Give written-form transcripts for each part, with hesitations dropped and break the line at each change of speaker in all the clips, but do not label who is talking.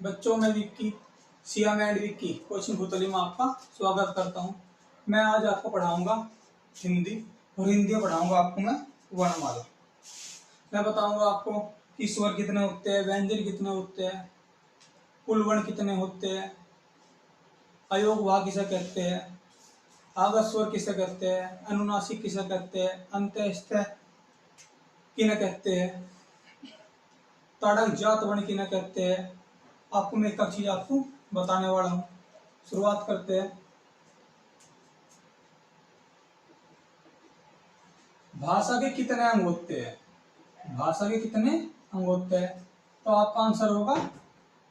बच्चों में Vicky, Siyam and Vicky coaching Bhutli में आपका स्वागत करता हूँ। मैं आज आपको पढ़ाऊंगा हिंदी, और हिंदी में पढ़ाऊंगा आपको मैं वर्णमाला। मैं बताऊंगा आपको कि स्वर कितने होते हैं, व्यंजन कितने होते हैं, पुलवर्ण कितने होते हैं, अयोग वाह किसे कहते हैं, आगत स्वर किसे कहते हैं, अनुनासिक किसे कहते हैं, अंत्यस्थ किन्हें कहते हैं, ताड़क जात वर्ण किन्हें कहते हैं। आपको मैं एक चीज आपको बताने वाला हूँ। शुरुआत करते हैं। भाषा के कितने अंग होते हैं? भाषा के कितने अंग होते हैं? तो आपका आंसर होगा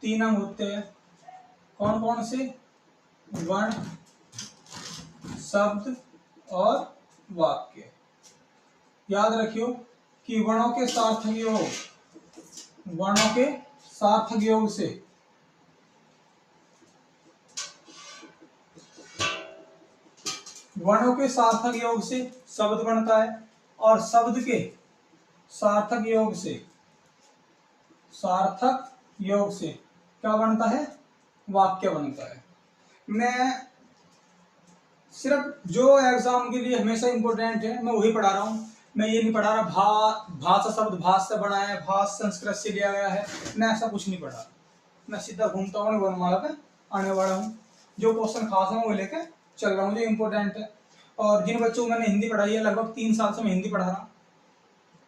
3 अंग होते हैं। कौन कौन से? वर्ण, शब्द और वाक्य। याद रखियो कि वर्णों के सार्थक योग, वर्णों के सार्थक योग से वर्णों के सार्थक योग से शब्द बनता है, और शब्द के सार्थक योग से क्या बनता है? वाक्य बनता है। मैं सिर्फ जो एग्जाम के लिए हमेशा इंपॉर्टेंट है मैं वही पढ़ा रहा हूँ। मैं ये नहीं पढ़ा रहा भाषा शब्द भाष से बना है, भाष संस्कृत से लिया गया है, मैं ऐसा कुछ नहीं पढ़ा। मैं सीधा घूमता हूँ, वर्णमाला पे आने वाला हूँ। जो क्वेश्चन खास है वो लेकर चल रहा हूँ, जो इम्पोर्टेंट है। और जिन बच्चों को मैंने हिंदी पढ़ाई है, लगभग 3 साल से मैं हिंदी पढ़ा रहा हूँ,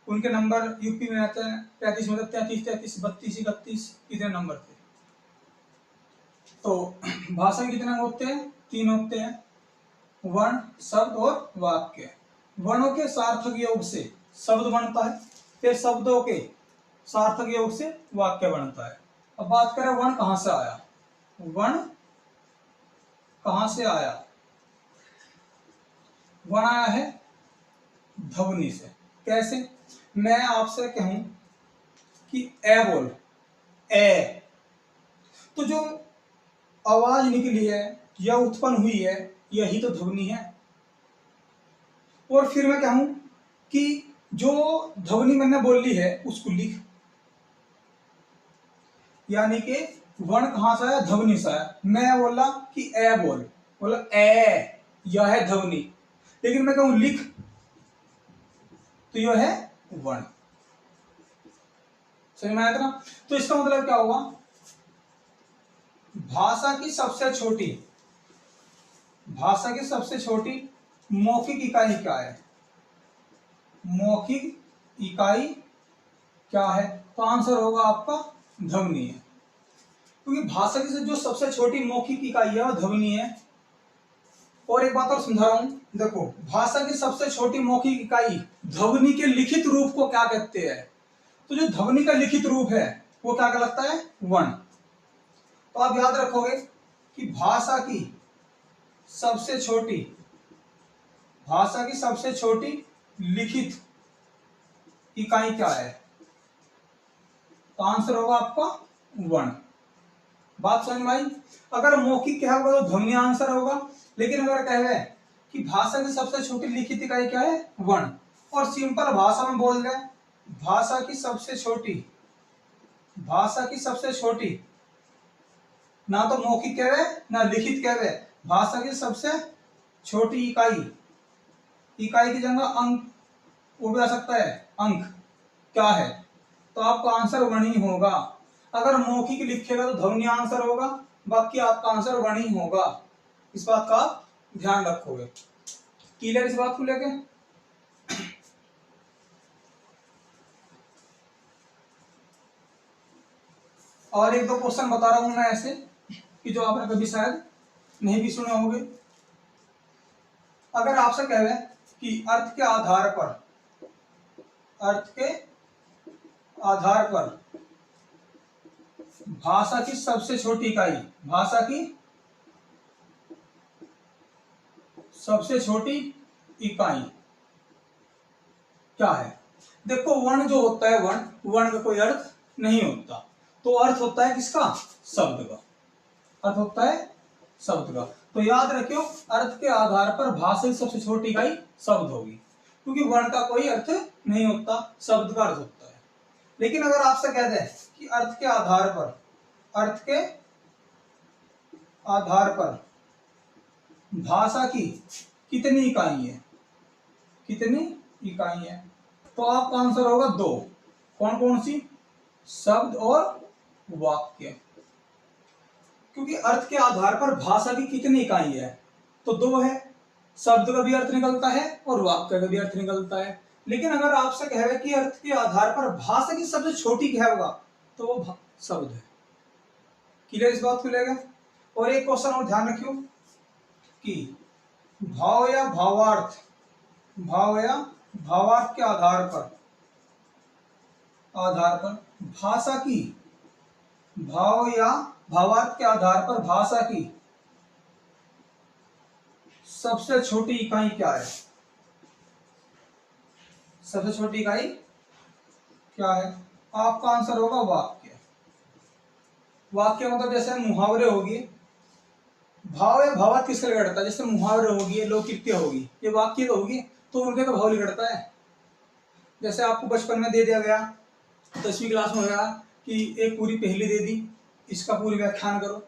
उनके नंबर यूपी में आते हैं 35 में, 33, 32, 32, 31 इतने नंबर थे। तो भाषा में कितने होते हैं? 3 होते हैं, वर्ण, शब्द और वाक्य। वर्णों के सार्थक योग से शब्द बनता है, फिर शब्दों के सार्थक योग से वाक्य बनता है। अब बात करें वर्ण कहां से आया। वर्ण कहां से आया? वर्ण आया है ध्वनि से। कैसे? मैं आपसे कहूं कि ए बोल, ए, तो जो आवाज निकली है या उत्पन्न हुई है यही तो ध्वनि है। और फिर मैं कहूं कि जो ध्वनि मैंने बोली है उसको लिख, यानी कि वर्ण कहां से आया? ध्वनि से आया। मैं बोला कि ए बोल, बोला ए, यह है ध्वनि। लेकिन मैं कहूं लिख, तो यह है वर्ण। समझ में आया था ना? तो इसका मतलब क्या हुआ? भाषा की सबसे छोटी मौखिक इकाई क्या है? मौखिक इकाई क्या है? तो आंसर होगा आपका ध्वनि है, क्योंकि भाषा की जो सबसे छोटी मौखिक इकाई है वो ध्वनि है। और एक बात और समझा रहा हूं, देखो, भाषा की सबसे छोटी मौखिक इकाई ध्वनि के लिखित रूप को क्या कहते हैं? तो जो ध्वनि का लिखित रूप है वो क्या कहलाता है? वर्ण। तो आप याद रखोगे कि भाषा की सबसे छोटी लिखित इकाई क्या है? तो आंसर होगा आपका वर्ण। बात समझ में आई? अगर मौखिक क्या होगा तो ध्वनि आंसर होगा, लेकिन अगर कहे कि भाषा की सबसे छोटी लिखित इकाई क्या है? वर्ण, और सिंपल भाषा में बोल रहे भाषा की सबसे छोटी ना तो मौखिक कहवे ना लिखित कहवे, भाषा की सबसे छोटी इकाई की जगह अंक वो भी आ सकता है, अंक क्या है? तो आपका आंसर वर्ण ही होगा। अगर मौखिक लिखेगा तो ध्वनि आंसर होगा, बाकी आपका आंसर वर्ण ही होगा। इस बात का आप ध्यान रखोगे। क्लियर इस बात को लेके? और एक दो क्वेश्चन बता रहा हूं मैं ऐसे कि जो आपने कभी शायद नहीं भी सुने होंगे। अगर आपसे कह रहे कि अर्थ के आधार पर भाषा की सबसे छोटी इकाई क्या है? देखो, वर्ण जो होता है, वर्ण का कोई अर्थ नहीं होता। तो अर्थ होता है किसका? शब्द का। अर्थ होता है शब्द का। तो याद रखियो, अर्थ के आधार पर भाषा की सबसे छोटी इकाई शब्द होगी, क्योंकि वर्ण का कोई अर्थ नहीं होता, शब्द का अर्थ होता है। लेकिन अगर आपसे कह दे कि अर्थ के आधार पर अर्थ के आधार पर भाषा की कितनी इकाई है, कितनी इकाई है? तो आपका आंसर होगा 2। कौन कौन सी? शब्द और वाक्य। क्योंकि अर्थ के आधार पर भाषा की कितनी इकाई है, तो 2 है। शब्द का भी अर्थ निकलता है और वाक्य का भी अर्थ निकलता है। लेकिन अगर आपसे कहे कि अर्थ के आधार पर भाषा की सबसे छोटी क्या होगा, तो वो शब्द है। क्लियर इस बात को लेगा? और एक क्वेश्चन और ध्यान रखियो कि भाव या भावार्थ, भाव या भावार्थ के आधार पर भाषा की, भाव या भावार्थ के आधार पर भाषा की सबसे छोटी इकाई क्या है? सबसे छोटी इकाई क्या है? आपका आंसर होगा वाक्य। वाक्य मतलब जैसे मुहावरे होगी, भाव या भावार्थ किसका लिखता है? जैसे मुहावरे होगी, लोककृत्य होगी, ये वाक्य तो होगी, तो उनके का भाव लिखता है। जैसे आपको बचपन में दे दिया गया, 10वीं क्लास में गया कि एक पूरी पहेली दे दी, इसका पूरी व्याख्यान करो।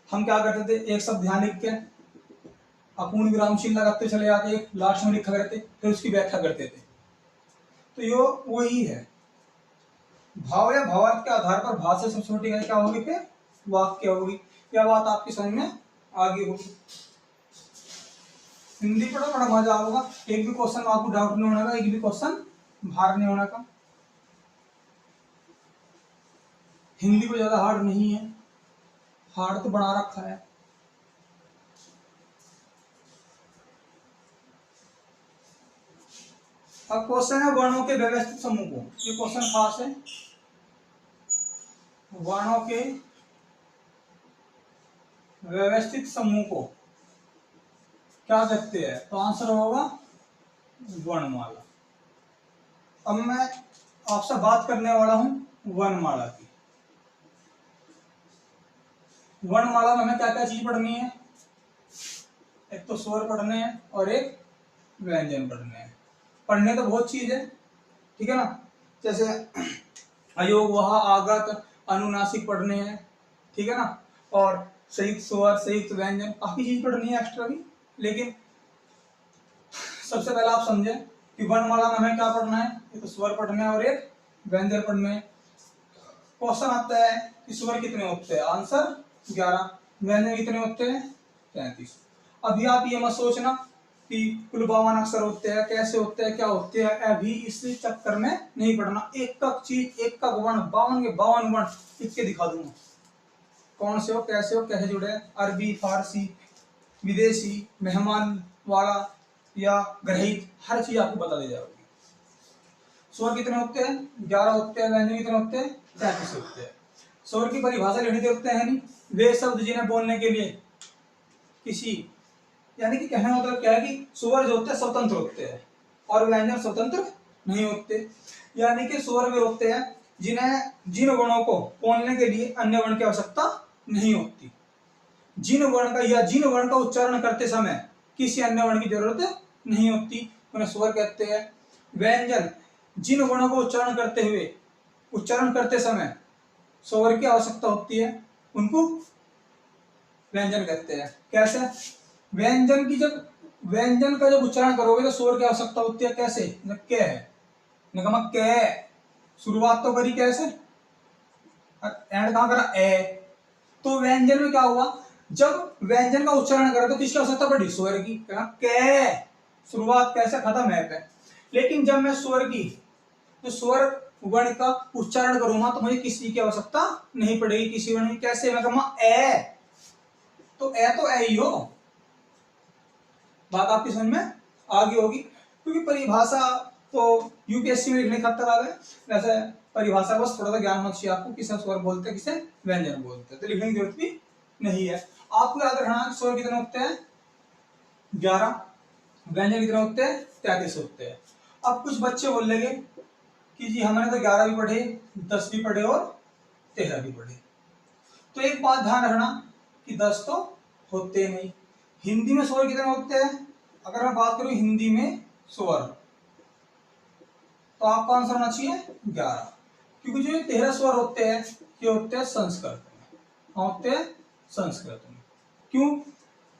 हम क्या करते थे, एक शब्द ध्यान लिख के अपूर्ण विराम चिन्ह लगाते चले जाते, एक लास्ट में लिखा करते, फिर उसकी व्याख्या करते थे। तो यो वही है, भाव या भावार्थ के आधार पर भाषा सबसे छोटी इकाई क्या होगी? फिर वाक्य होगी। क्या बात आपकी समझ में आगे होगी? हिंदी पढ़ो, बड़ा मजा आएगा। एक भी क्वेश्चन आपको डाउट नहीं होने का, एक भी क्वेश्चन बाहर नहीं होने का। हिंदी को ज्यादा हार्ड नहीं है, हार्ड तो बना रखा है। अब क्वेश्चन है वर्णों के व्यवस्थित समूह को। ये क्वेश्चन खास है, वर्णों के व्यवस्थित समूह को क्या कहते हैं? तो आंसर होगा वर्णमाला। अब मैं आपसे बात करने वाला हूं वर्णमाला की। वर्णमाला में हमें क्या क्या चीज पढ़नी है? एक तो स्वर पढ़ने हैं और एक व्यंजन पढ़ने हैं। पढ़ने तो बहुत चीज है, ठीक है ना? जैसे अयोग, वहा, आगत, अनुनासिक पढ़ने हैं, ठीक है ना? और संयुक्त स्वर, संयुक्त व्यंजन, काफी चीज पढ़नी है एक्स्ट्रा भी। लेकिन सबसे पहले आप समझे कि वर्णमाला में हमें क्या पढ़ना है? एक तो स्वर पढ़ने हैं और एक व्यंजन पढ़ने हैं। क्वेश्चन आता है कि स्वर कितने होते हैं? आंसर 11। व्यंजन कितने होते हैं? 33। अभी आप ये मत सोचना कि कुल 52 अक्षर होते हैं, कैसे होते हैं, क्या होते हैं, अभी इस चक्कर में नहीं पढ़ना। एक एक चीज, एक एक वर्ण, 52 के 52 वर्ण लिख के दिखा दूंगा। कौन से हो, कैसे जुड़े, अरबी, फारसी, विदेशी, मेहमान वाला या ग्रहित, हर चीज आपको बता दी जाएगी। स्वर कितने होते हैं? 11 होते हैं। व्यंजन कितने होते हैं? 33 होते हैं। स्वर की परिभाषा लिखनी देखते हैं नहीं, वे शब्द जिन्हें बोलने के लिए किसी, यानी कि कहने का मतलब क्या है कि स्वर जो होते हैं स्वतंत्र होते हैं और व्यंजन स्वतंत्र नहीं होते। यानी कि स्वर वे होते हैं जिन्हें, जिन वर्णों को बोलने के लिए अन्य वर्ण की आवश्यकता नहीं होती। जिन वर्ण का या जिन वर्ण का उच्चारण करते समय किसी अन्य वर्ण की जरूरत नहीं होती, उन्हें स्वर कहते हैं। व्यंजन, जिन वर्णों को उच्चारण करते समय स्वर की आवश्यकता होती है, उनको व्यंजन कहते हैं। कैसे? व्यंजन की जब व्यंजन का जब उच्चारण करोगे तो स्वर की आवश्यकता होती है। कैसे? क है, निगम क, शुरुआत तो करी कैसे, एंड कहां करा? ए। तो व्यंजन में क्या हुआ? जब व्यंजन का उच्चारण करा तो किसकी आवश्यकता पड़ी? स्वर की। क, शुरुआत कैसे, खत्म है पे। लेकिन जब मैं स्वर की, तो स्वर वर्ण का उच्चारण करूंगा तो मुझे किसी की आवश्यकता नहीं पड़ेगी, किसी वर्ण की। कैसे? मैं कहूंगा ए, तो ए तो ए ही हो। बात आपकी समझ में आगे होगी, क्योंकि परिभाषा तो यूपीएससी में लिखने खतर आ गए। वैसे परिभाषा बस थोड़ा सा ज्ञान होना चाहिए आपको, किसे स्वर बोलते हैं, किसे व्यंजन बोलते हैं, तो लिखने की जरूरत भी नहीं है। आपको याद रखना स्वर कितने होते हैं? 11। व्यंजन कितने होते हैं? 33 होते हैं। अब कुछ बच्चे बोल लेंगे कि जी हमने तो 11 भी पढ़े, 10 भी पढ़े और 13 भी पढ़े। तो एक बात ध्यान रखना कि 10 तो होते नहीं। हिंदी में स्वर कितने होते हैं? अगर मैं बात करूं हिंदी में स्वर, तो आपका आंसर होना चाहिए 11, क्योंकि जो 13 स्वर होते हैं ये होते हैं संस्कृत में। कहाँ होते हैं? संस्कृत में। क्यों?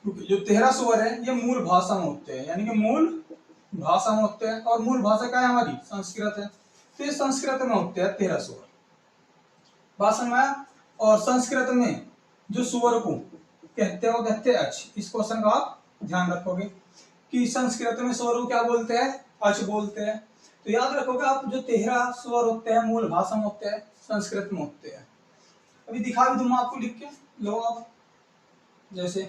क्योंकि जो 13 स्वर है ये मूल भाषा में होते हैं, यानी कि मूल भाषा में होते हैं, और मूल भाषा क्या है हमारी? संस्कृत है। तो ये संस्कृत में होते हैं 13 स्वर। भाषा में आया। और संस्कृत में जो स्वर को कहते हैं वो कहते हैं अच। इस क्वेश्चन का आप ध्यान रखोगे कि संस्कृत में स्वर को क्या बोलते हैं? अच बोलते हैं। तो याद रखोगे आप, जो 13 स्वर होते हैं मूल भाषा में होते हैं, संस्कृत में होते हैं। अभी दिखा भी दूंगा आपको लिख के, लो आप। जैसे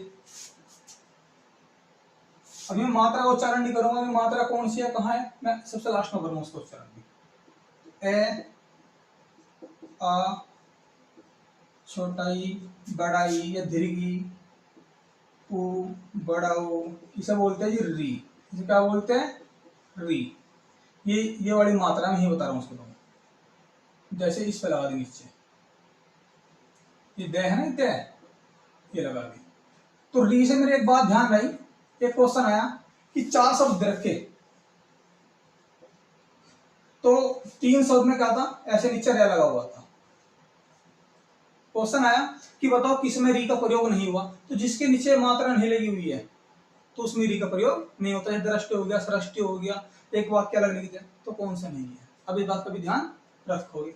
अभी मैं मात्रा का उच्चारण नहीं करूंगा, अभी मात्रा कौन सी है, कहाँ है, मैं सबसे लास्ट में करूंगा उसका उच्चारण भी। ए, आ, छोटाई, बड़ाई या दीर्घी, उ, बड़ा उ, इसे बोलते हैं जी री। इसे क्या बोलते हैं? री। ये वाली मात्रा में ही बता रहा हूँ उसको तो। जैसे इस पे लगा दी नीचे, ये दे है ना, दे, ये लगा दी। तो री से मेरे एक बात ध्यान रही, एक क्वेश्चन आया कि 4 शब्द रखे, तो 3 शब्द में क्या था? ऐसे नीचे रे लगा हुआ था। क्वेश्चन आया कि बताओ किसमें री का प्रयोग नहीं हुआ? तो जिसके नीचे मात्रा नहीं लगी हुई है तो उसमें री का प्रयोग नहीं होता है। दृष्टि हो गया, सृष्टि हो गया, एक वाक्य अलग लिख दिया, तो कौन सा नहीं है? अब इस बात का भी ध्यान रखोगे।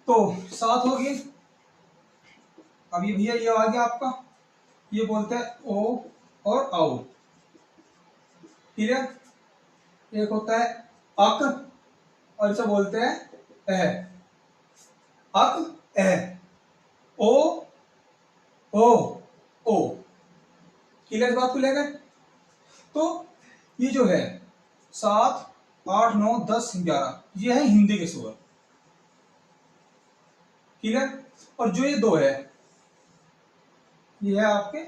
तो 7 होगी। अब ये भैया ये आ गया आपका, ये बोलते हैं ओ और औ। क्लियर? एक होता है अक, और इसे बोलते हैं एह। अक, एह, ओ, ओ, ओ। क्लियर इस बात को लेकर? तो ये जो है 7, 8, 9, 10, 11, ये है हिंदी के स्वर। क्लियर? और जो ये 2 है, ये है आपके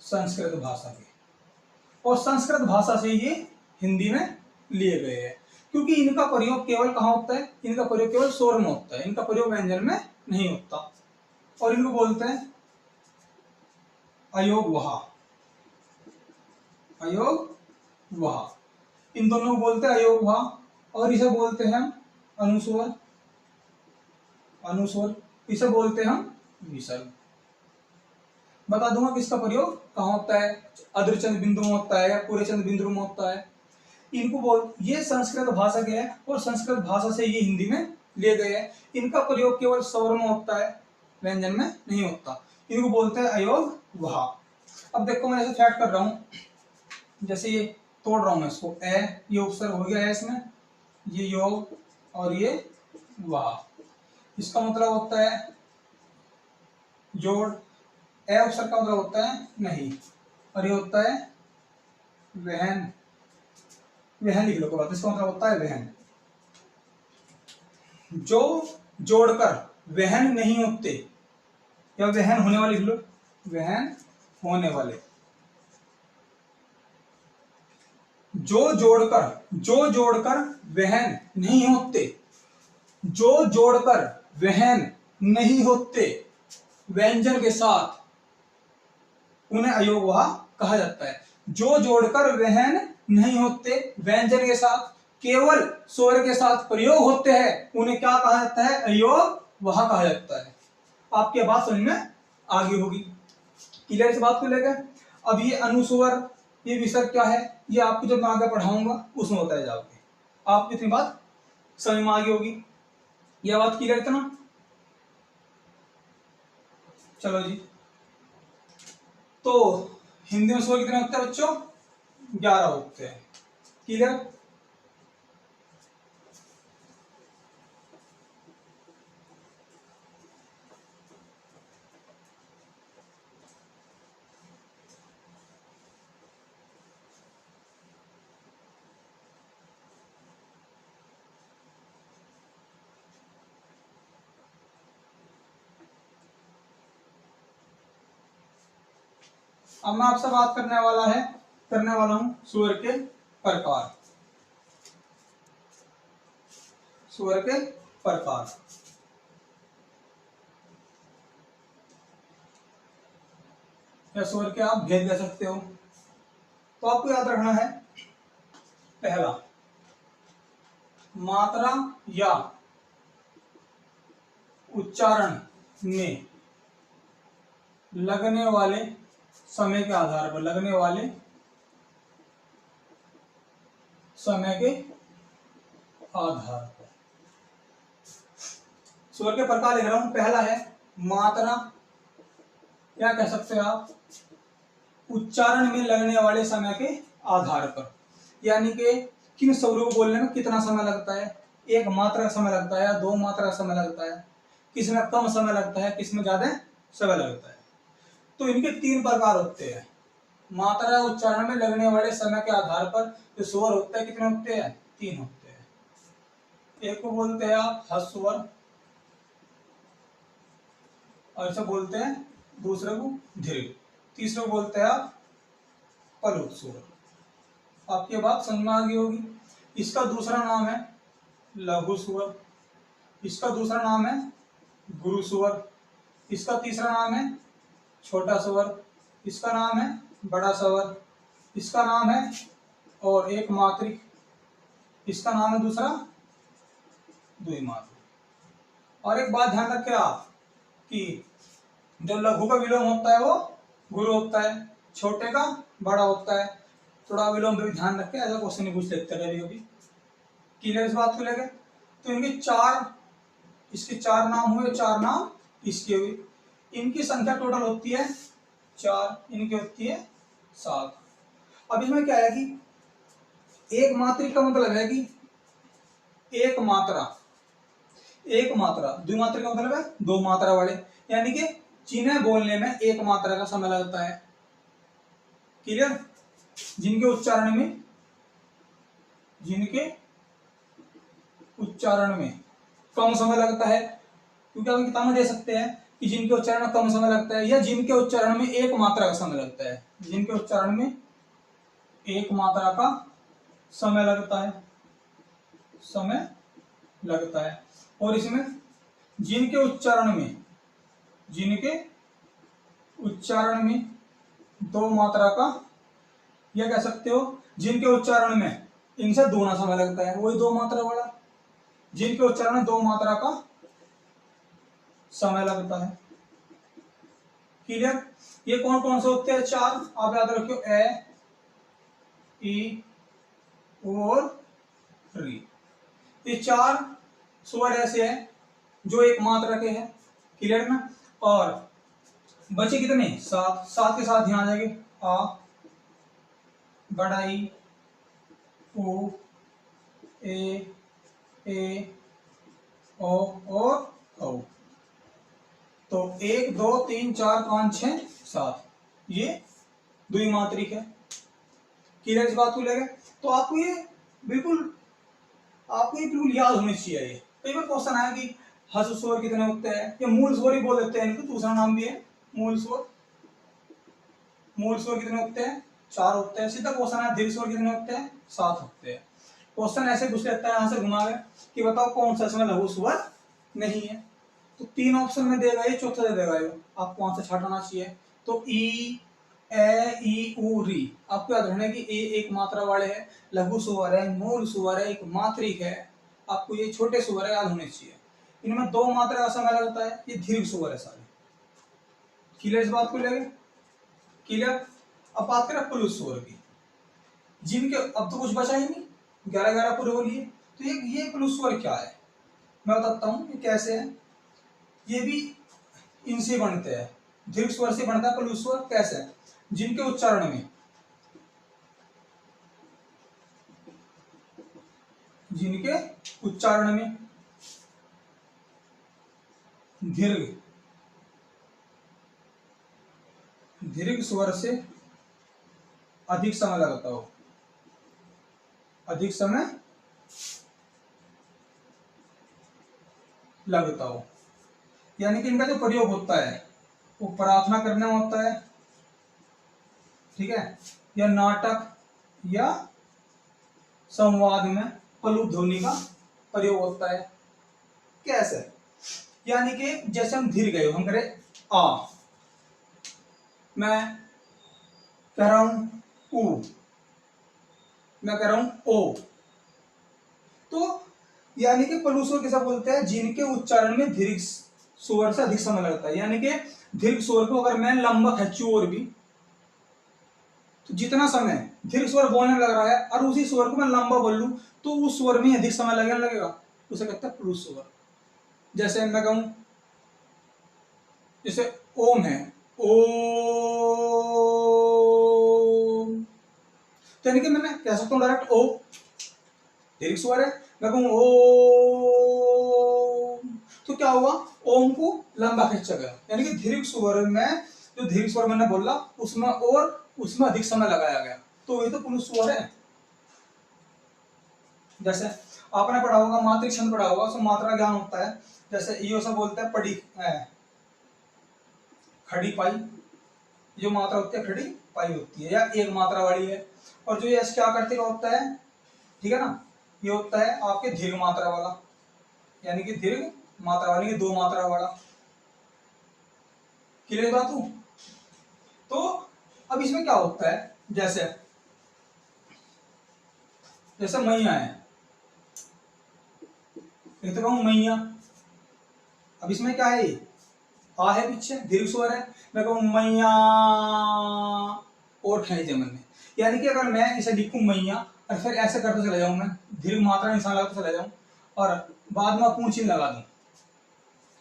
संस्कृत भाषा के, और संस्कृत भाषा से ये हिंदी में लिए गए हैं। क्योंकि इनका प्रयोग केवल कहाँ होता है? इनका प्रयोग केवल स्वर में होता है, इनका प्रयोग व्यंजन में नहीं होता। और इनको बोलते हैं अयोग वहा। अयोग वहा, इन दोनों को बोलते हैं अयोग वहा। और इसे बोलते हैं हम अनुस्वर। अनुस्वर, इसे बोलते हैं हम विसर्ग। बता दूंगा किसका प्रयोग कहाँ होता है, अद्र चंद बिंदु में होता है या पूरे चंद बिंदु में होता है। इनको बोल, ये संस्कृत भाषा के हैं और संस्कृत भाषा से ये हिंदी में लिए गए हैं। इनका प्रयोग केवल स्वर में होता है, व्यंजन में नहीं होता। इनको बोलते हैं अयोग वहा। अब देखो मैं ऐसे फैक्ट कर रहा हूँ, जैसे ये तोड़ रहा हूँ मैं इसको, ए, ये उपसर्ग हो गया है इसमें, ये योग, और ये वहा। इसका मतलब होता है जोड़। ए उपसर्ग का मतलब होता है नहीं, और ये होता है वहन। वहन लिख लो को बात, इसका मतलब होता है वहन। जो जोड़कर वहन नहीं होते, या वहन होने वाले लिख लो, वहन होने वाले। जो जोड़कर वहन नहीं होते, जो जोड़कर वहन नहीं होते व्यंजन के साथ, उन्हें अयोग वहा कहा जाता है। जो जोड़कर वहन नहीं होते व्यंजन के साथ, केवल स्वर के साथ प्रयोग होते हैं, उन्हें क्या कहा जाता है? अयोग वहा कहा जाता है। आपकी बात समझ में आ गई होगी। क्लियर इस बात को लेकर? अब ये अनुस्वर, ये विसर्ग क्या है, ये आपको जब मैं आगे पढ़ाऊंगा उसमें बताया जाओगे। आपको इतनी बात समझ में आ गई होगी। यह बात क्लियर इतना? चलो जी। तो हिंदी में स्वर कितने होते हैं बच्चों? 11 होते हैं। क्लियर? अब मैं आपसे बात करने वाला हूं स्वर के प्रकार। स्वर के प्रकार, या स्वर के आप भेद कह सकते हो। तो आपको याद रखना है, पहला मात्रा या उच्चारण में लगने वाले समय के आधार पर, लगने वाले समय के आधार पर। स्वर के प्रकार लिख रहा हूं। पहला है मात्रा, क्या कह सकते हैं आप, उच्चारण में लगने वाले समय के आधार पर, यानी कि किन स्वरों को बोलने में कितना समय लगता है, एक मात्रा का समय लगता है या दो मात्रा का समय लगता है, किस में कम समय लगता है, किस में ज्यादा समय लगता है। तो इनके तीन प्रकार होते हैं। मात्रा उच्चारण में लगने वाले समय के आधार पर जो स्वर होते हैं, कितने होते हैं, तीन होते हैं। एक को बोलते हैं आप ह्रस्व, और इसे बोलते हैं दूसरे को दीर्घ, तीसरे को बोलते हैं आप पलुत स्वर। आपकी बात समझ में आ गई होगी। इसका दूसरा नाम है लघु स्वर, इसका दूसरा नाम है गुरु स्वर, इसका तीसरा नाम है छोटा स्वर, इसका नाम है बड़ा स्वर, इसका नाम है और एक मात्रिक, इसका नाम है दूसरा द्विमात्रिक। और एक बात ध्यान रखें आप कि जो लघु का विलोम होता है वो गुरु होता है, छोटे का बड़ा होता है। थोड़ा विलोम पे भी ध्यान रखें, ऐसा क्वेश्चन नहीं पूछ लेते कभी कभी। क्लियर इस बात को लेकर। तो इनके चार, इसके चार नाम हुए, चार नाम इसके हुए। इनकी संख्या टोटल होती है 4, इनकी होती है 7। अब इसमें क्या है कि एक मात्रिक का मतलब है कि एक मात्रा, एक मात्रा, द्विमात्रिक का मतलब है दो मात्रा वाले, यानी कि जिन्हें बोलने में एक मात्रा का समय लगता है। क्लियर। जिनके उच्चारण में, जिनके उच्चारण में कम समय लगता है, क्योंकि आप किताब में दे सकते हैं कि जिनके उच्चारण में कम समय लगता है या जिनके उच्चारण में एक मात्रा का समय लगता है, जिनके उच्चारण में एक मात्रा का समय लगता है, समय लगता है। और इसमें जिनके उच्चारण में, जिनके उच्चारण में दो मात्रा का, या कह सकते हो जिनके उच्चारण में इनसे दोगुना समय लगता है, वही दो मात्रा वाला, जिनके उच्चारण में दो मात्रा का समय लगता है। क्लियर। ये कौन कौन से होते हैं? चार, आप याद रखियो, ए, ई और री। ये चार स्वर ऐसे हैं जो एक मात्रा के हैं। क्लियर ना। और बचे कितने? 7। 7 के साथ ध्यान आ जाएंगे आ, बड़ा ई, उ, ए ओ और औ। तो 1 2 3 4 5 6 7 ये द्विमात्रिक है। क्लियर इस बात को लेकर। तो आपको ये बिल्कुल याद होनी चाहिए। ये कई बार क्वेश्चन आया कि ह्रस्व स्वर कितने होते हैं, या मूल स्वर ही बोल देते हैं इनको, दूसरा नाम भी है मूल स्वर। मूल स्वर कितने होते हैं? 4 होते हैं। सीधा क्वेश्चन है दीर्घ स्वर कितने होते हैं? 7 होते हैं। क्वेश्चन ऐसे पूछ लेता है यहाँ से घुमा के कि बताओ कौन सा इसमें लघु स्वर नहीं है। तो 3 ऑप्शन में देगा ये, चौथा दे देगा ये, आपको वहां से छाटाना चाहिए। तो ई, ए, ई, उ, री, आपको याद रखना है कि ए एक मात्रा वाले है, लघु स्वर है, मूल स्वर है, एक मात्रिक है। आपको ये छोटे स्वर है याद होने चाहिए। इनमें दो मात्रा का समय लगता है, ये दीर्घ स्वर है सारे। क्लियर इस बात को लेंगे। क्लियर। अब बात करें पुरुष स्वर की, जिनके अब तो कुछ बचा ही नहीं, 11 पूरे बोलिए। तो ये पुरुष स्वर क्या है मैं बताता हूँ ये कैसे है। ये भी इनसे बनते हैं, दीर्घ स्वर से बनता है पुरुष स्वर। कैसे? जिनके उच्चारण में, जिनके उच्चारण में दीर्घ स्वर से अधिक समय लगता हो, अधिक समय लगता हो, यानी कि इनका जो प्रयोग होता है वो प्रार्थना करने में होता है, ठीक है, या नाटक या संवाद में प्लुत ध्वनि का प्रयोग होता है। कैसे? यानी कि जैसे हम धीर गए, हम करें आ, मैं कह रहा हूं उ, मैं कह रहा हूं ओ। तो यानी कि प्लुत स्वर किसे बोलते हैं? जिनके उच्चारण में दीर्घ स्वर से अधिक समय लगता है। यानी कि दीर्घ स्वर को अगर मैं लंबा खींचूं और भी, तो जितना समय दीर्घ स्वर बोलने में लग रहा है और उसी स्वर को मैं लंबा बोल लूं तो उस स्वर में अधिक समय लगेगा, उसे कहते हैं प्लुत स्वर। जैसे मैं कहूं, जैसे ओम है, ओम, तो यानी कि मैंने कह सकता हूं डायरेक्ट ओ, दीर्घ स्वर है, मैं कहूं ओम, तो क्या हुआ, ओम को लंबा खींचा गया। यानी कि दीर्घ स्वर में जो दीर्घ स्वर मैंने बोला उसमें और उसमें अधिक समय लगाया गया, तो ये तो प्लुत स्वर है। जैसे आपने पढ़ा होगा, मात्रिक छंद पढ़ा होगा, उसमें मात्रा ज्ञान होता है। जैसे यो सब बोलते हैं पड़ी खड़ी पाई, जो मात्रा होती है खड़ी पाई होती है, या एक मात्रा वाली है। और जो ये क्या करते का होता है, ठीक है ना, ये होता है आपके दीर्घ मात्रा वाला, यानी कि दीर्घ मात्रा वाली, दो मात्रा वाला। क्लियर बात हूं? तो अब इसमें क्या होता है, जैसे जैसे मैया है, एक तो कहूं मैया, अब इसमें क्या है, आ है पीछे, दीर्घ स्वर है, मैं कहूं मैया और खींच दिया मैंने। यानी कि अगर मैं इसे लिखूं मैया और फिर ऐसे करते चला जाऊं, मैं दीर्घ मात्रा निशान लगाते चला जाऊं और बाद में पूर्ण चिन्ह लगा दूं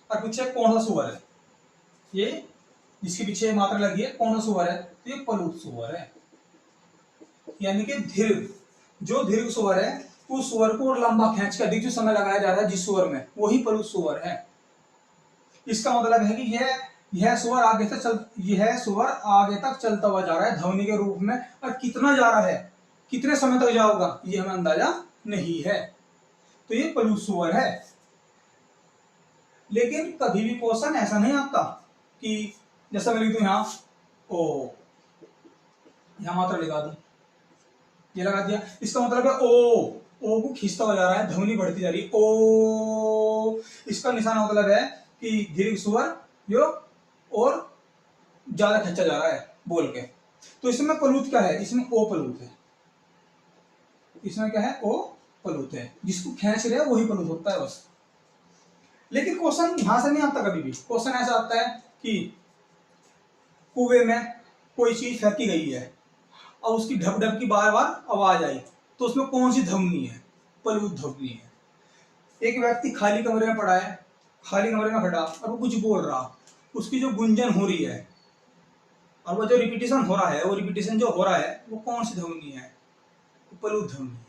और पीछे कौन सा स्वर है, ये जिसके पीछे मात्रा लगी है कौन सा स्वर है, तो ये प्लुत स्वर है। यानी कि दीर्घ, जो दीर्घ स्वर है उस स्वर को और लंबा खींच कर अधिक जो समय लगाया जा रहा है जिस स्वर में, वही प्लुत स्वर है। इसका मतलब है कि यह स्वर आगे तक यह स्वर आगे तक चलता हुआ जा रहा है ध्वनि के रूप में, और कितना जा रहा है, कितने समय तक जाओगा, ये हमें अंदाजा नहीं है, तो ये प्लुत स्वर है। लेकिन कभी भी क्वेश्चन ऐसा नहीं आता कि जैसा मैं लिख दूं यहां ओ, यहां मात्रा लगा दूं, ये लगा दिया, इसका मतलब है ओ को खींचता हुआ जा रहा है, ध्वनि बढ़ती जा रही है ओ, इसका निशान मतलब है कि दीर्घ स्वर जो और ज्यादा खींचा जा रहा है बोल के। तो इसमें प्लुत क्या है, इसमें ओ प्लुत है, इसमें क्या है, ओ प्लुत है, जिसको खींच रहे हैं वही प्लुत होता है बस। लेकिन क्वेश्चन यहां से नहीं आता, कभी भी क्वेश्चन ऐसा आता है कि कुएं में कोई चीज फेंकी गई है और उसकी ढप ढप की बार बार आवाज आई, तो उसमें कौन सी ध्वनि है, प्लुत ध्वनि है। एक व्यक्ति खाली कमरे में पड़ा है, खाली कमरे में खड़ा और वो कुछ बोल रहा, उसकी जो गुंजन हो रही है और वो जो रिपीटेशन हो रहा है, वो रिपीटेशन जो हो रहा है वो कौन सी ध्वनि है, प्लुत ध्वनि है।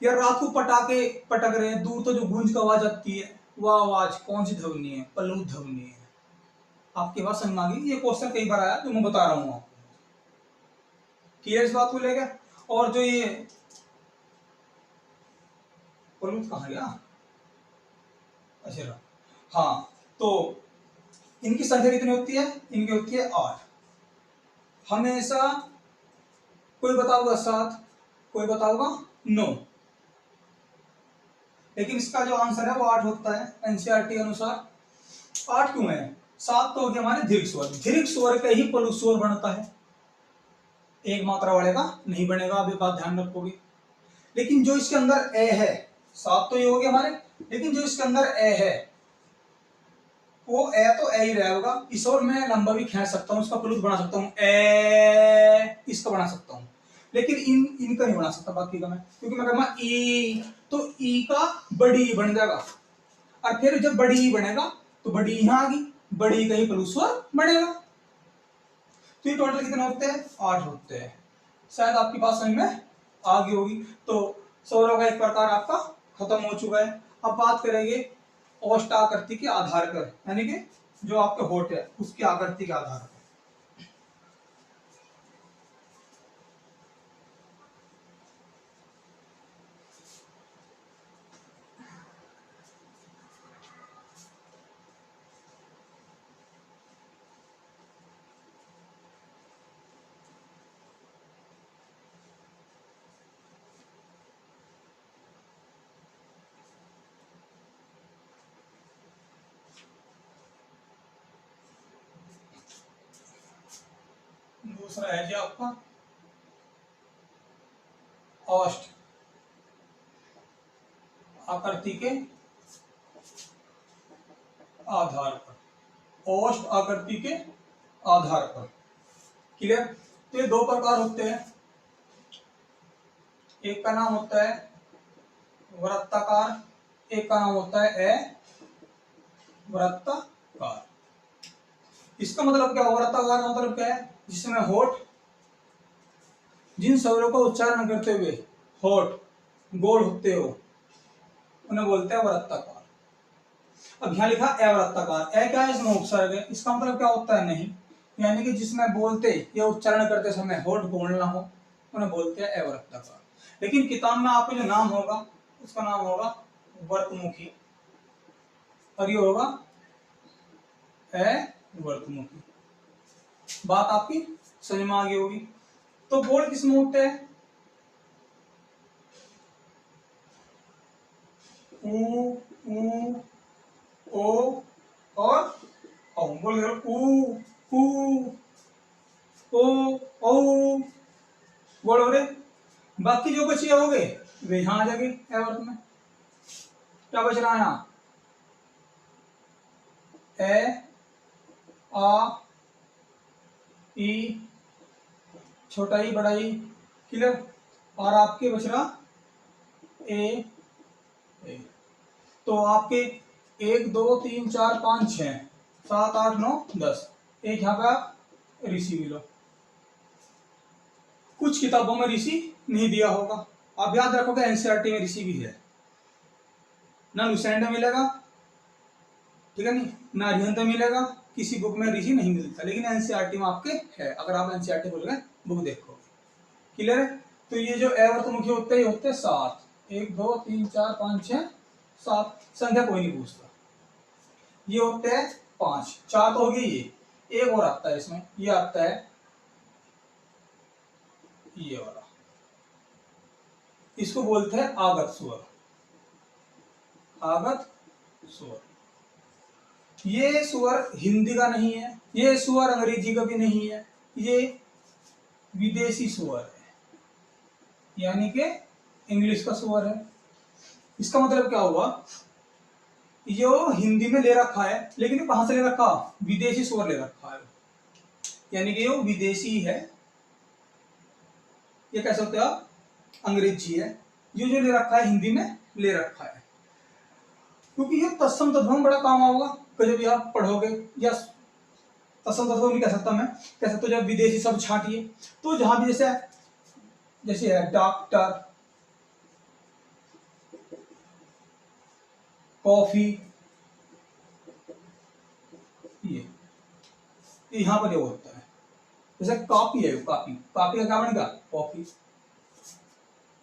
या रात को पटाखे पटक रहे हैं, दूर तो जो गूंज की आवाज आती है, वो आवाज कौन सी ध्वनि है, प्लुत ध्वनि है। आपके पास समझ में आ गई, ये क्वेश्चन कई बार आया तो मैं बता रहा हूँ आपको। क्लियर इस बात को लेकर? और जो ये प्लुत कहाँ गया, अच्छा हाँ, तो इनकी संख्या कितनी होती है, इनकी होती है 8। हमेशा कोई बताऊंगा 7, कोई बताऊंगा 9, लेकिन इसका जो आंसर है वो 8 होता है एनसीईआरटी अनुसार। 8 क्यों है, 7 तो हो गया हमारे दीर्घ स्वर, दीर्घ स्वर का ही प्लुत स्वर बनता है, एक मात्रा वाले का नहीं बनेगा, आप ये बात ध्यान रखोगे। लेकिन जो इसके अंदर ए है, 7 तो ये हो गया हमारे, लेकिन जो इसके अंदर ए है वो ए तो ए ही रहेगा, इस और मैं लंबा भी खींच सकता हूँ, इसका प्लुत बना सकता हूँ ए, इसका बना सकता हूँ, लेकिन इनका नहीं बना सकता बाकी का मैं, क्योंकि मैं कहूंगा ई, तो ई का बड़ी ई बन जाएगा, और फिर जब बड़ी ई बनेगा तो बड़ी यहां आ गई, बड़ी का ही प्लुत स्वर बनेगा। तो ये टोटल कितने होते हैं, 8 होते हैं। शायद आपकी बात समझ में आ गई होगी। तो स्वरों का एक प्रकार आपका खत्म हो चुका है। अब बात करेंगे ओष्ठ आकृति के आधार पर, यानी कि जो आपके होठ है उसकी आकृति के आधार पर। दूसरा है जी आपका ओष्ठ आकृति के आधार पर, औष्ठ आकृति के आधार पर। क्लियर। तो ये दो प्रकार होते हैं, एक का नाम होता है वृत्ताकार, एक का नाम होता है अवृत्ताकार। इसका मतलब क्या, वृत्ताकार का मतलब क्या है, जिसमें होठ, जिन स्वरों का उच्चारण करते हुए होठ गोल होते हो उन्हें बोलते हैं वृत्ताकार। अब यहाँ लिखा अवृत्ताकार, ए क्या है, इसमें उपसर्ग है, इसका मतलब क्या होता है नहीं, यानी कि जिसमें बोलते या उच्चारण करते समय होठ गोल ना हो उन्हें बोलते हैं अवृत्ताकार। लेकिन किताब में आपको जो नाम होगा उसका नाम होगा वर्तमुखी, और ये होगा अवर्तमुखी। बात आपकी समझ में आ गई होगी। तो बोल किसमें होते हैं, ऊ, ऊ, ओ और औ। बोल ऊ, ऊ, ओ, औ। बोलो रे, बाकी जो बचे हो गए वे यहां आ जाएंगे एवर्त में। क्या बच रहा है यहाँ, ए, आ, ई, छोटा ई बड़ा ई। क्लियर। और आपके बच रहा ए, ए। तो आपके 1 2 3 4 5 6 7 8 9 10, एक यहाँ पे आप ऋषि मिलो। कुछ किताबों में ऋषि नहीं दिया होगा, आप याद रखोगे एनसीईआरटी में ऋषि भी है, ना लुसेंट में मिलेगा, ठीक है नहीं, ना अरिहंत में मिलेगा, किसी बुक में ऋषि नहीं मिलता, लेकिन एनसीईआरटी में आपके है, अगर आप एनसीईआरटी खोलोगे बुक देखोगे। क्लियर है। तो ये जो अवर्तमुखी होते हैं, होते हैं 7, 1 2 3 4 5 6 7, संख्या कोई नहीं पूछता। ये होते हैं 5, 4 तो हो गई, ये एक और आता है इसमें, ये आता है ये वाला, इसको बोलते हैं आगत स्वर, आगत स्वर। ये स्वर हिंदी का नहीं है, ये स्वर अंग्रेजी का भी नहीं है, ये विदेशी स्वर है, यानी कि इंग्लिश का स्वर है। इसका मतलब क्या हुआ, यो हिंदी में ले रखा है, लेकिन ये कहां से ले रखा, विदेशी स्वर ले रखा है, यानी कि यो विदेशी है। ये कैसे होता है, अंग्रेजी है, ये जो ले रखा है हिंदी में ले रखा है, क्योंकि ये तत्सम तद्भव में बड़ा काम आएगा। कभी भी आप पढ़ोगे, या तत्सम तद्भव नहीं कह सकता मैं, कह सकता जब विदेशी शब्द छांटिए, तो जहां भी जैसे जैसे है डॉक्टर, कॉफी, ये यहाँ पर ये होता है। जैसे कॉपी है, कॉपी, कॉपी का क्या बनेगा, कॉफी।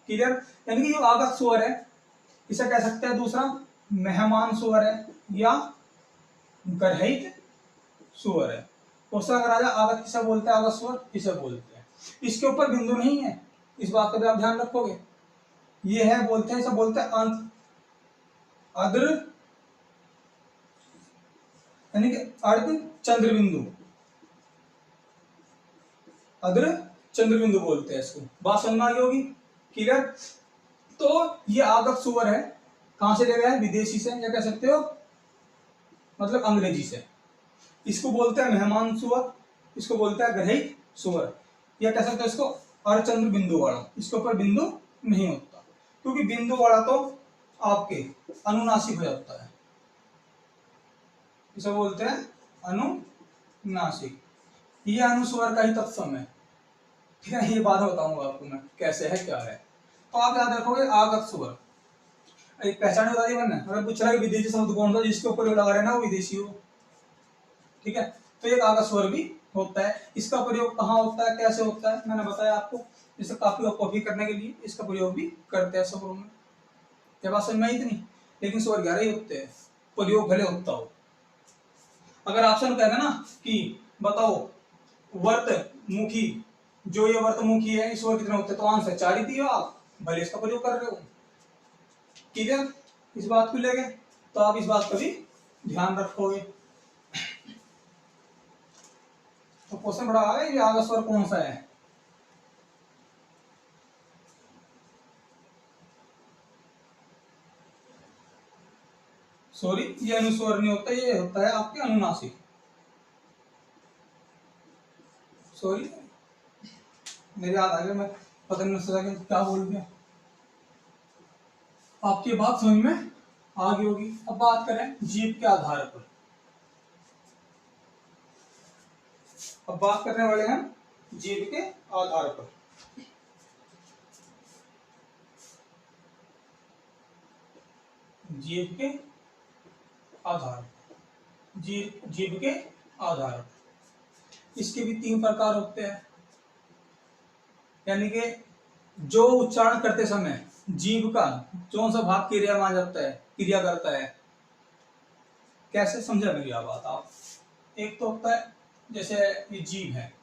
क्लियर। यानी कि जो आगत स्वर है इसे कह सकते हैं दूसरा मेहमान स्वर है, या ग्रहित स्वर है। क्वेश्चन अगर आ जाए आगत किसे बोलते हैं, आगत स्वर इसे बोलते हैं। इसके ऊपर बिंदु नहीं है, इस बात का भी आप ध्यान रखोगे। ये है, बोलते हैं, इसे बोलते हैं अंत, अद्र, यानी कि अर्ध चंद्र बिंदु, अद्र चंद्र बिंदु बोलते हैं इसको। बात समझ में आ गई होगी। क्लियर। तो ये आगत स्वर है, कहां से ले गया है, विदेशी से, या कह सकते हो मतलब अंग्रेजी से। इसको बोलते हैं मेहमान स्वर, इसको बोलते हैं ग्रहित स्वर, या कह सकते हो इसको अर्धचंद्र बिंदु वाला। इसके ऊपर बिंदु नहीं होता, क्योंकि बिंदु वाला तो आपके अनुनासिक हो जाता है, इसे बोलते हैं अनुनासिक। ये अनुस्वर का ही तत्सम है, ठीक है। ये बात बताऊंगा आपको मैं कैसे है क्या है। तो आप याद रखोगे आगत स्वर, एक पहचान बता दी मैंने। अगर पूछ रहा है विदेशी शब्द कौन सा जिसके ऊपर लगा रहे ना वो विदेशी हो, ठीक है। तो एक आगत स्वर भी होता है, इसका प्रयोग कहाँ होता है, कैसे होता है, मैंने बताया आपको। जैसे कॉपी और कॉपी करने के लिए इसका प्रयोग भी करते हैं स्वरों में। क्या बात समझ में आई इतनी। लेकिन स्वर 11 ही होते हैं, प्रयोग भले होता हो। अगर ऑप्शन कहेगा ना कि बताओ वर्तमुखी, जो ये वर्तमुखी है इस स्वर कितने होते हैं, तो आंसर 4 ही दिए आप, भले इसका प्रयोग कर रहे हो। ठीक है, इस बात को लेके तो आप इस बात का भी ध्यान रखोगे। तो क्वेश्चन बड़ा आ गया, ये आगत स्वर कौन सा है। सॉरी, ये अनुस्वर नहीं होता, ये होता है आपके अनुनासिक। सॉरी, मेरे याद आ गया, मैं पता नहीं सोचा कि क्या बोल दिया। आपकी बात समझ में आ गई होगी। अब बात करें जीव के आधार पर। अब बात करने वाले हैं जीव के आधार पर। जीव के आधार, जीव के आधार। इसके भी 3 प्रकार होते हैं, यानी कि जो उच्चारण करते समय जीव का कौन सा भाग क्रिया माना जाता है, क्रिया करता है। कैसे समझा मेरी बात आप। एक तो होता है जैसे ये जीव है,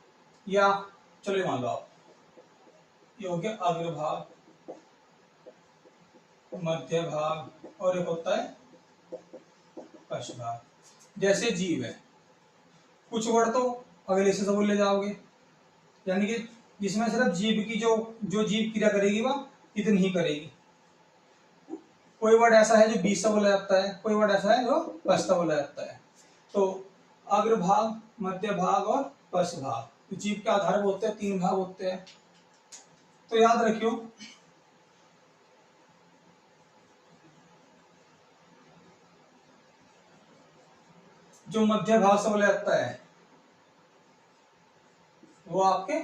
या चलो मान लो आप, ये हो गया अग्रभाग, मध्य भाग, और एक होता है पश्चभाग। जैसे जीव है, कुछ वर्ड तो अगले से बोले जाओगे, यानी कि जिसमें सिर्फ जीव की जो जो जीव क्रिया करेगी वह इतनी ही करेगी। कोई वर्ड ऐसा है जो 20 से बोला जाता है, कोई वर्ड ऐसा है जो 5 से बोला जाता है। तो अग्रभाग, मध्य भाग और पश्चभाग, तो जीव के आधार पर होते हैं 3 भाग होते हैं। तो याद रखियो, जो मध्य भाग से बोला जाता है वो आपके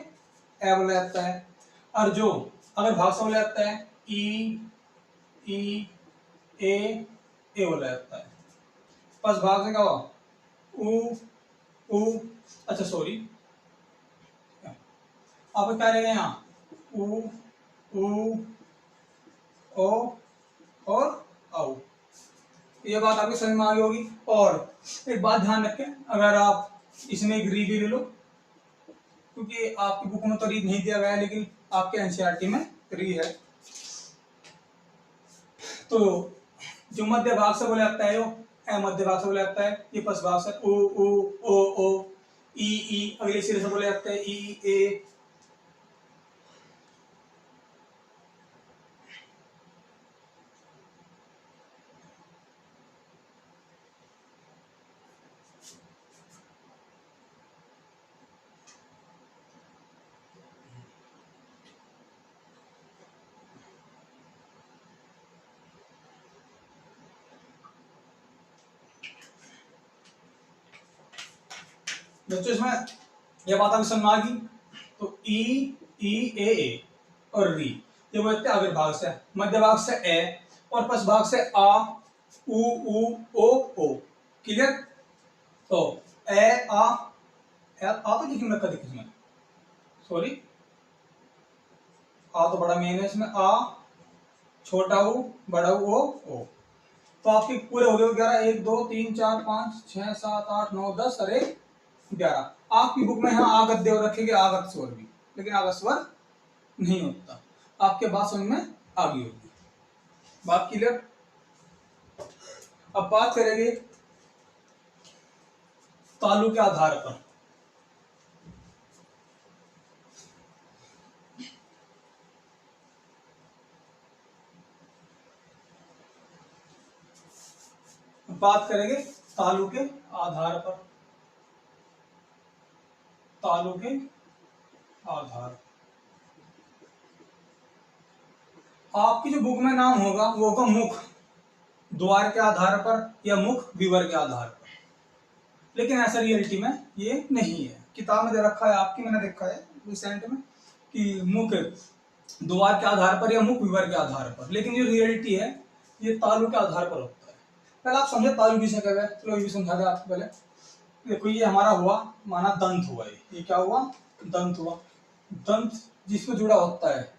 ए बोला जाता है, और जो अगर भाग से बोला जाता है ई, ई, ए बोला जाता है। पस भाग से क्या हुआ, उ, उ, अच्छा सॉरी, आप क्या रहेगा यहाँ, उ, उ, ओ और औ। ये बात आपकी समझ में आ गई होगी। और एक बात ध्यान रखें, अगर आप इसमें एक री भी ले लो, क्योंकि आपकी बुक में तो री नहीं दिया गया है, लेकिन आपके एनसीईआरटी में री है। तो जो मध्य भाग से बोला जाता है वो ए मध्य भाग से बोला जाता है, ये पश्च भाग से उ, उ, ओ, ई, अगले सिरे से बोला जाता है ई, ए। बच्चों इसमें यह बात अभी समझ में आ गई। तो ई, ए और री, ये बोलते हैं अग्र भाग से, मध्य भाग से ए और पश्च भाग से आ, उ, ओ। क्लियर। तो ए, आ तो लिखने रखा, देखिए इसमें सॉरी, आ तो बड़ा मेन है, इसमें आ, छोटा ऊ, बड़ा ओ। तो आपके पूरे हो गए 11, 1 2 3 4 5 6 7 8 9 10 और 11। आपकी बुक में यहाँ आगत देव रखेंगे, आगत स्वर भी, लेकिन आगत स्वर नहीं होता। आपके बात समझ में आ गई होगी, बात क्लियर। अब बात करेंगे तालु के आधार पर। बात करेंगे तालु के आधार पर, तालु के आधार। आपकी जो बुक में नाम होगा वो होगा मुख द्वार के आधार पर या मुख विवर के आधार पर, लेकिन ऐसा रियलिटी में ये नहीं है। किताब में दे रखा है आपकी, मैंने देखा है रिसेंट में कि मुख द्वार के आधार पर या मुख विवर के आधार पर, लेकिन जो रियलिटी है ये तालु के आधार पर होता है। पहले आप समझे तालु किसे कहते हैं, चलो ये भी समझा दे आपको। पहले देखो, ये हमारा हुआ माना दंत हुआ, ये क्या हुआ, दंत हुआ। दंत जिसमें जुड़ा होता है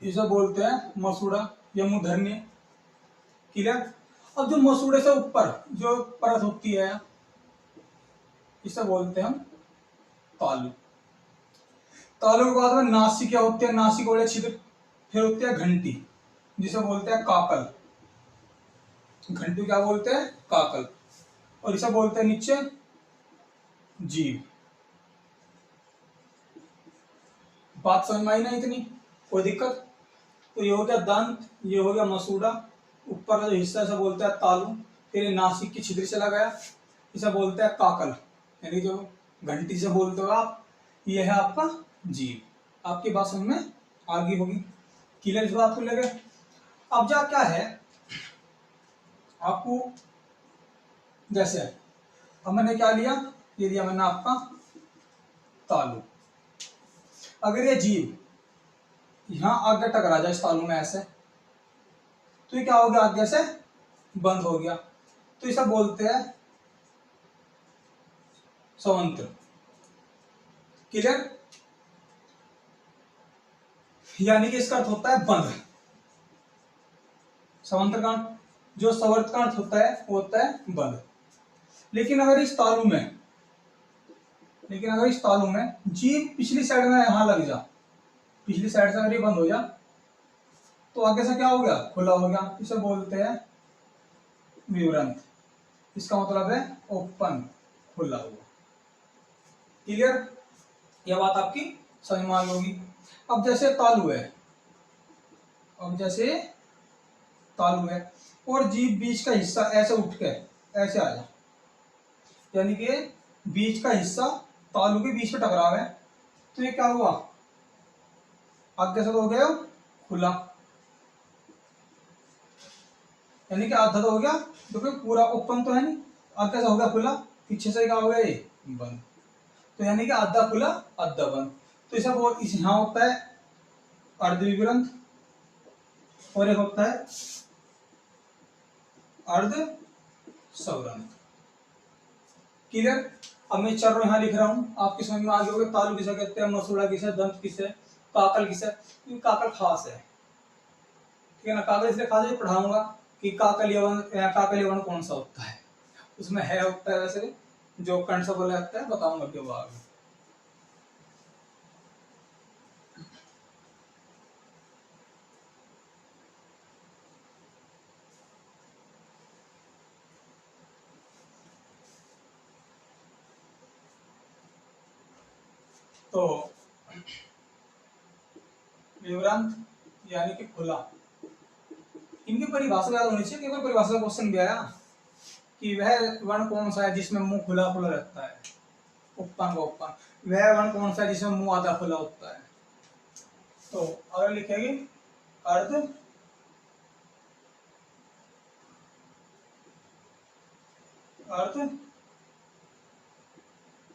इसे बोलते हैं मसूड़ा या मूर्धन्य। क्लियर। अब जो मसूड़े से ऊपर जो परत होती है इसे बोलते हैं हम तालु। तालु के बाद में नासिका होती है, नासिक वाले छिद्र, फिर होती है घंटी जिसे बोलते हैं काकल। घंटी क्या बोलते हैं, काकल। और इसे बोलते हैं नीचे जीभ। बात समझ में आई ना इतनी, कोई दिक्कत। तो ये हो गया दंत, ये हो गया मसूड़ा, ऊपर का जो हिस्सा से बोलते हैं तालु, फिर ये नासिक की छिद्र चला गया, इसे बोलते हैं काकल, यानी जो घंटी से बोलते हो आप, ये है आपका जीभ। आपकी बात समझ में आ गई होगी, क्लियर इस बात को लेकर। अब जा क्या है आपको, जैसे अब मैंने क्या लिया, ये लिया मैंने आपका तालु। अगर ये जीभ यहां आगे टकरा जाए इस तालु में ऐसे, तो ये क्या हो गया, आगे से बंद हो गया, तो इसे बोलते हैं संवंत्र। क्लियर, यानी कि इसका अर्थ होता है बंद। संवंत्र का जो संवर्त का अर्थ होता है वो होता है बंद। लेकिन अगर इस तालु में, जीभ पिछली साइड में यहां लग जा, पिछली साइड से अगर ये बंद हो जा, तो आगे से क्या हो गया, खुला हो गया, इसे बोलते हैं विवरंत। इसका मतलब है ओपन, खुला हुआ। क्लियर, यह बात आपकी समझ में आ गई होगी। अब जैसे तालु है, और जीभ बीच का हिस्सा ऐसे उठ के ऐसे आ जा, यानी कि बीच का हिस्सा तालु के बीच में टकराव है, तो ये क्या हुआ, आगे से तो हो गया खुला, यानी कि आधा तो हो गया, देखो पूरा ओपन तो है नहीं, आगे से हो गया खुला, पीछे से क्या हो गया ये बंद, तो यानी कि आधा खुला आधा बंद। तो इसे वो इस यहां होता है अर्धविवरंत, और एक होता है अर्ध सवरंत। क्लियर, अब मैं चर यहां लिख रहा हूं, आपकी समझ में आ गया होगा तालु किसे कहते हैं, मसूड़ा किसे, दंत किसे, काकल किसे। क्योंकि काकल खास है, ठीक है ना, काकल इसलिए खास है, पढ़ाऊंगा कि काकल यवन कौन सा होता है, उसमें है होता है वैसे जो कर्ण से बोला जाता है, बताऊंगा क्यों आगे। तो विवरंत यानी कि खुला, इनकी परिभाषा याद होनी चाहिए, केवल परिभाषा का क्वेश्चन भी आया कि वह वर्ण कौन सा है जिसमें मुंह खुला खुला रहता है, उपन का उपन, वह वर्ण कौन सा है जिसमें मुंह आधा खुला होता है। तो अगर लिखेंगे अर्ध अर्ध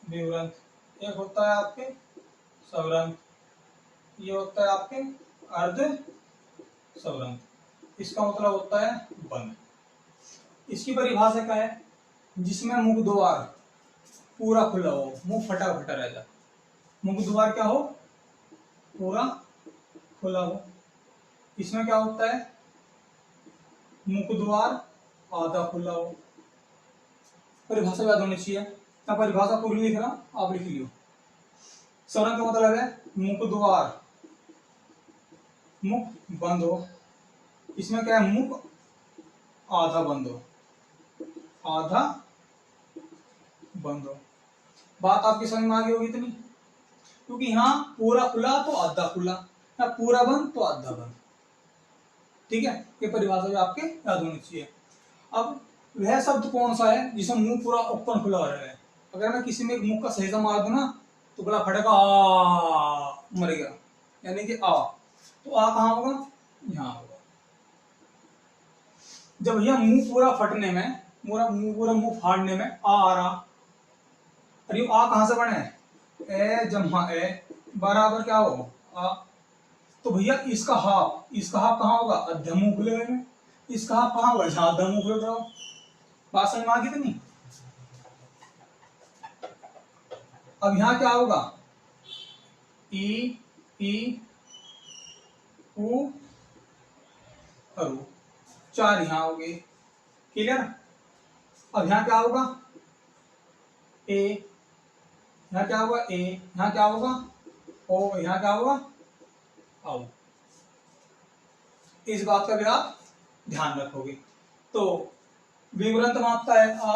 विवरंत, एक होता है आपके सवरंत, ये होता है आपके अर्ध सवरंत, इसका मतलब होता है बंद। इसकी परिभाषा क्या है, जिसमें मुख द्वार पूरा खुला हो, मुंह फटा फटा रह जाए, मुख द्वार क्या हो, पूरा खुला हो। इसमें क्या होता है, मुख द्वार आधा खुला हो। परिभाषा याद होनी चाहिए, मैं परिभाषा पूरी लिख रहा हूं, आप लिख लियो। सवरंत का मतलब है मुख द्वार, मुख बंद हो, इसमें क्या है, मुख आधा बंद हो, आधा बंद हो। बात आपकी समझ में आ गई होगी इतनी, क्योंकि यहाँ पूरा खुला तो आधा खुला, या पूरा बंद तो आधा बंद, ठीक है, ये परिभाषा भी आपके याद होनी चाहिए। अब वह शब्द कौन सा है जिसमें मुंह पूरा ओपन खुला हो रहा है, अगर मैं किसी में मुंह का सही से मार दूं ना, तो गला फटेगा, आ मर गया, यानी कि आ, तो आ कहाँ होगा, यहाँ होगा। जब यह मुंह पूरा फटने में, पूरा मुंह फाड़ने में आ रहा, अरे आ कहां से बने, ए जमा ए बराबर क्या हो आ, तो भैया इसका हाफ कहाँ होगा, अध्या मुंह खुले हुए में, इसका हाफ कहाँ होगा, जहां अध्या मुंह खुले रहो। बात समझ में आ गई कि नहीं। अब यहां क्या होगा, ई उ अरु, चार यहां हो गए, क्लियर। अब यहां क्या होगा, ए, यहाँ क्या होगा ए, यहाँ क्या होगा ओ, यहाँ क्या होगा आओ। इस बात का भी आप ध्यान रखोगे। तो विवरंत मात्रा है आ,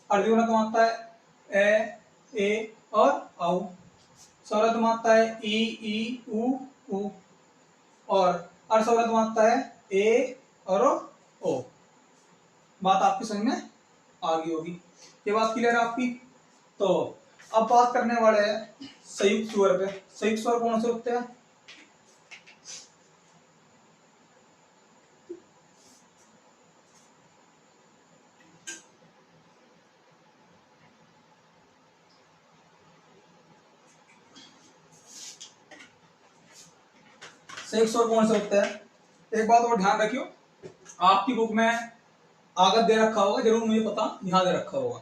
अर्धविवरंत मात्रा है ए और औ, सवरंत मात्रा है ई उ, और अर्धसवरंत मात्रा है ए और ओ। बात आपकी समझ में आ गई होगी, ये बात क्लियर है आपकी। तो अब बात करने वाले हैं संयुक्त स्वर पे। संयुक्त स्वर कौन से होते हैं? संयुक्त स्वर कौन से होते हैं? एक बात और ध्यान रखियो, आपकी बुक में आगत दे रखा होगा, जरूर मुझे पता यहाँ दे रखा होगा,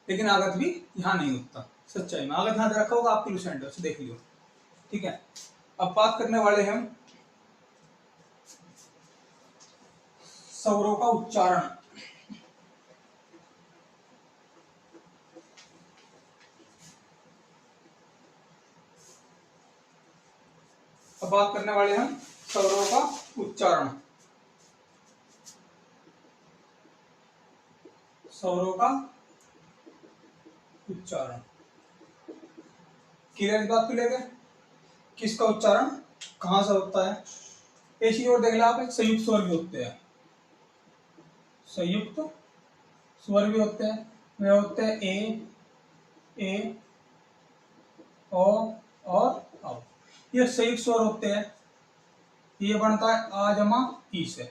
लेकिन आगत भी यहाँ नहीं होता सच्चाई में। आगत यहाँ दे रखा होगा आपके लुसेंट से, देख लियो, ठीक है। अब बात करने वाले हैं हम स्वरों का उच्चारण। अब बात करने वाले हैं स्वरों का उच्चारण। स्वरों का उच्चारण क्लियर, इस बात को लेकर किसका उच्चारण कहां से होता है। एक चीज और देख लो आप, संयुक्त स्वर भी होते हैं। संयुक्त स्वर भी होते हैं, वे होते हैं ए ओ और औ। ये संयुक्त स्वर होते हैं। ये बनता है आ जमा ई से,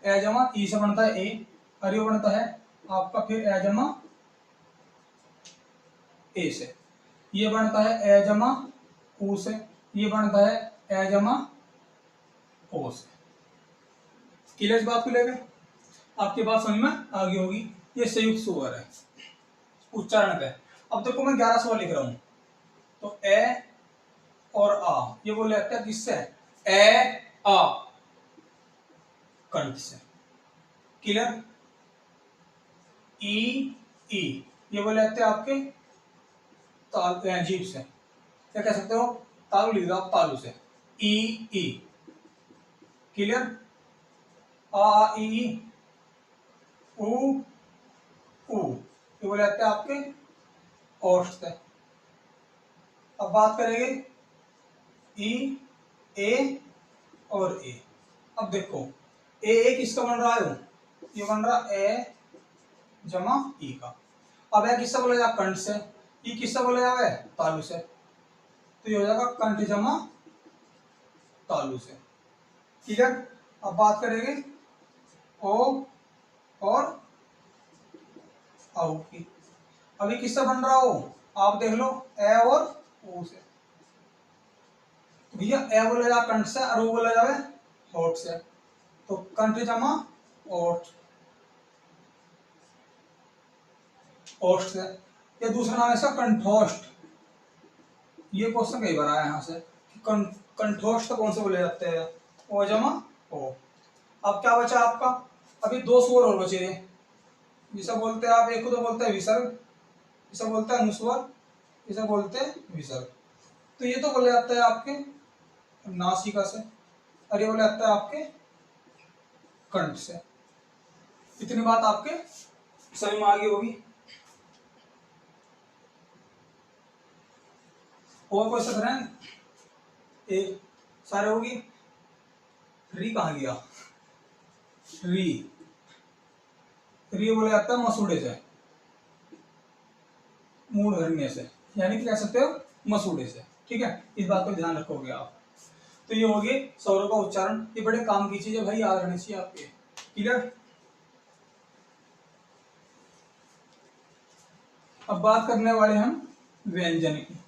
ए जमा ई से बनता है ए, और ये बनता है आपका फिर ए जमा ए से। ये बनता है ए जमा ऊ से, ये बनता है ए जमा ओ से। क्लियर इस बात को लेकर आपकी बात समझ में आ गई होगी। ये संयुक्त स्वर है उच्चारण पे। अब देखो मैं 11 स्वर लिख रहा हूं, तो ए और आ ये बोले जाते हैं किससे? ए आ कंठ से। क्लियर। ई ये बोले जाते हैं आपके ताल जीभ से, क्या कह सकते हो? तालु लिख दो आप, तालु से। ई क्लियर। आ ई उ ये बोले जाते हैं आपके ओष्ठ से। अब बात करेंगे ई ए और ए। अब देखो ए किसका बन रहा है? ये बन रहा ए जमा ई का। अब ए किससे बोला जाए? कंठ से। ई किससे बोला जाए? तालु से। तो ये हो जाएगा कंठ जमा तालु से। क्लियर। अब बात करेंगे ओ और औ की। अभी किससे बन रहा हो? आप देख लो ए और ओ से। भैया ए बोला जाए कंठ से और ओ बोला जाए होठ से, तो कंठ जमा ओठ, ओठ से। ये दूसरा नाम है इसका कंठोष्ठ। ये क्वेश्चन कई बार आया यहाँ से कि कंठोष्ठ कौन से बोले जाते हैं? ओ जमा ओ। अब क्या बचा आपका? अभी दो स्वर और बचे हैं, जिसे बोलते हैं आप, एक को तो बोलते हैं विसर्ग, इसे बोलते हैं अनुस्वर, इसे बोलते हैं विसर्ग। तो ये तो बोले जाता है आपके नासिका से, और ये बोले जाता है आपके कंठ से। इतनी बात आपके समझ में आ गई होगी। और कोई सदर है? एक सारे होगी। री कहाँ गया? री बोले जाता है मसूड़े से, मूड भरने से, यानी कि कह सकते हो मसूड़े से। ठीक है, इस बात को ध्यान रखोगे आप। तो ये हो गए स्वरों का उच्चारण। ये बड़े काम की चीज है भाई, याद रहनी चाहिए आपके। क्लियर। अब बात करने वाले हम व्यंजन की।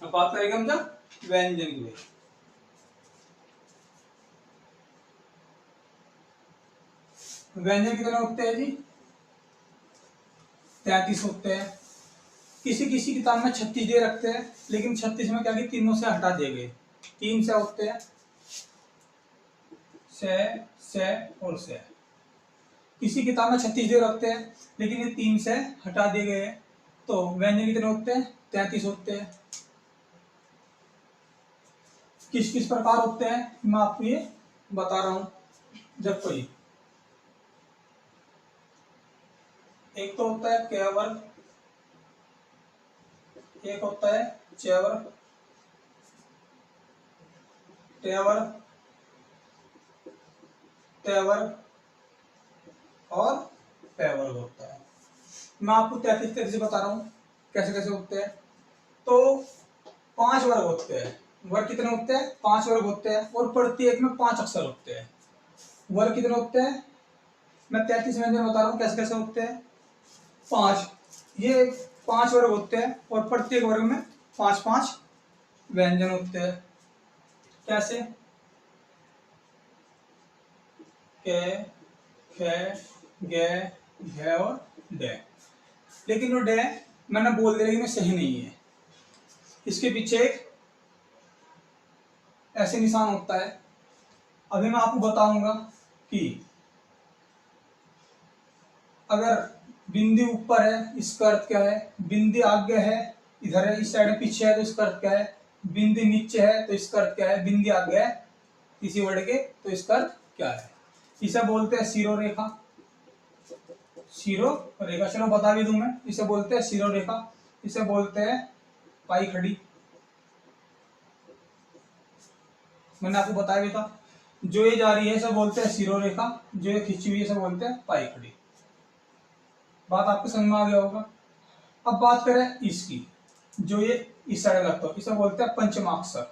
अब बात करेंगे हम जब व्यंजन की। व्यंजन कितने होते हैं जी? 33 होते हैं। किसी किसी किताब में 36 दे रखते हैं, लेकिन 36 में क्या कि तीनों से हटा दिए गए। 3 से होते हैं, से और से। किसी किताब में 36 दे रखते हैं, लेकिन ये 3 से हटा दिए गए। तो व्यंजन कितने होते हैं? 33 होते हैं। किस किस प्रकार होते हैं मैं आपको ये बता रहा हूं। जब कोई एक तो होता है क वर्ग, एक होता है च वर्ग, ट वर्ग, त वर्ग और प वर्ग होता है। मैं आपको 33 बता रहा हूँ कैसे कैसे होते हैं। तो 5 वर्ग होते हैं। वर्ग कितने होते हैं? 5 वर्ग होते हैं और प्रत्येक में 5 अक्षर होते हैं। वर्ग कितने होते हैं? मैं 33 व्यंजन बता रहा हूँ कैसे कैसे होते हैं। 5, ये 5 वर्ग होते हैं और प्रत्येक वर्ग में 5 व्यंजन होते हैं। कैसे? क, ख, ग, घ और ड। लेकिन वो ड मैंने बोल दिया, लेकिन सही नहीं है। इसके पीछे एक ऐसे निशान होता है। अभी मैं आपको बताऊंगा कि अगर बिंदी ऊपर है इसका अर्थ क्या है, बिंदी आगे है इधर है इस साइड पीछे है तो इसका अर्थ क्या है, बिंदी नीचे है तो इसका अर्थ क्या है, बिंदी आगे है किसी वर्ड के तो इसका अर्थ क्या है। इसे बोलते हैं शिरो रेखा। शिरो रेखा, चलो बता भी दूं मैं, इसे बोलते हैं शिरो रेखा, इसे बोलते हैं पाई खड़ी। मैंने आपको बताया भी था, जो ये जा रही है इसे बोलते हैं शिरो रेखा, जो ये खिंची हुई है इसे बोलते हैं पाई खड़ी। बात आपको समझ में आ गया होगा। अब बात करें इसकी, जो ये इस साइड लगता है इसे बोलते हैं पंचमाक्षर।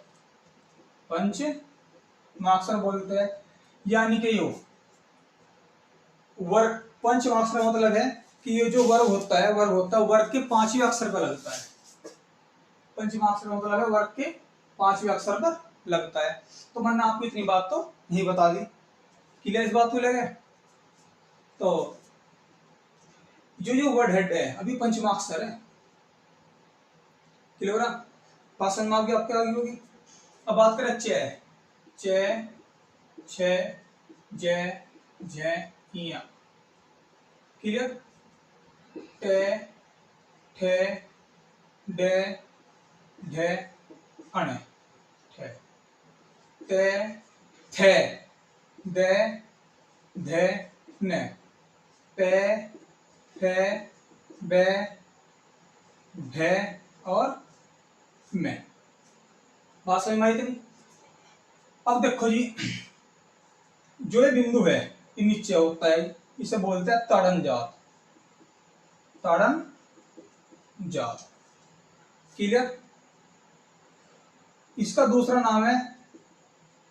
पंचमाक्षर बोलते हैं, यानी कि यो वर्ग, पंचमाक्षर मतलब है कि ये जो वर्ग होता है, वर्ग होता है वर्ग के 5वें अक्षर पर लगता है। पंचमाक्षर मतलब है वर्ग के 5वें अक्षर पर लगता है। तो मैंने आपको इतनी बात तो नहीं बता दी। क्लियर इस बात को लगे? तो जो वर्ड हेड है अभी पंचमाक्षर है। क्लियर? बात समझ में आ गई आपके आगे होगी। अब बात करें च, च, छ, ज, झ, इया। क्लियर? ट, ठ, ड, ढ, अण, ठ, त, थ, द, ध, न, प, फ, ब, भ और म। बात समझ में आई थी? अब देखो जी, जो ये बिंदु है ये नीचे होता है, इसे बोलते हैं ताड़न जात। ताड़न जात। क्लियर? इसका दूसरा नाम है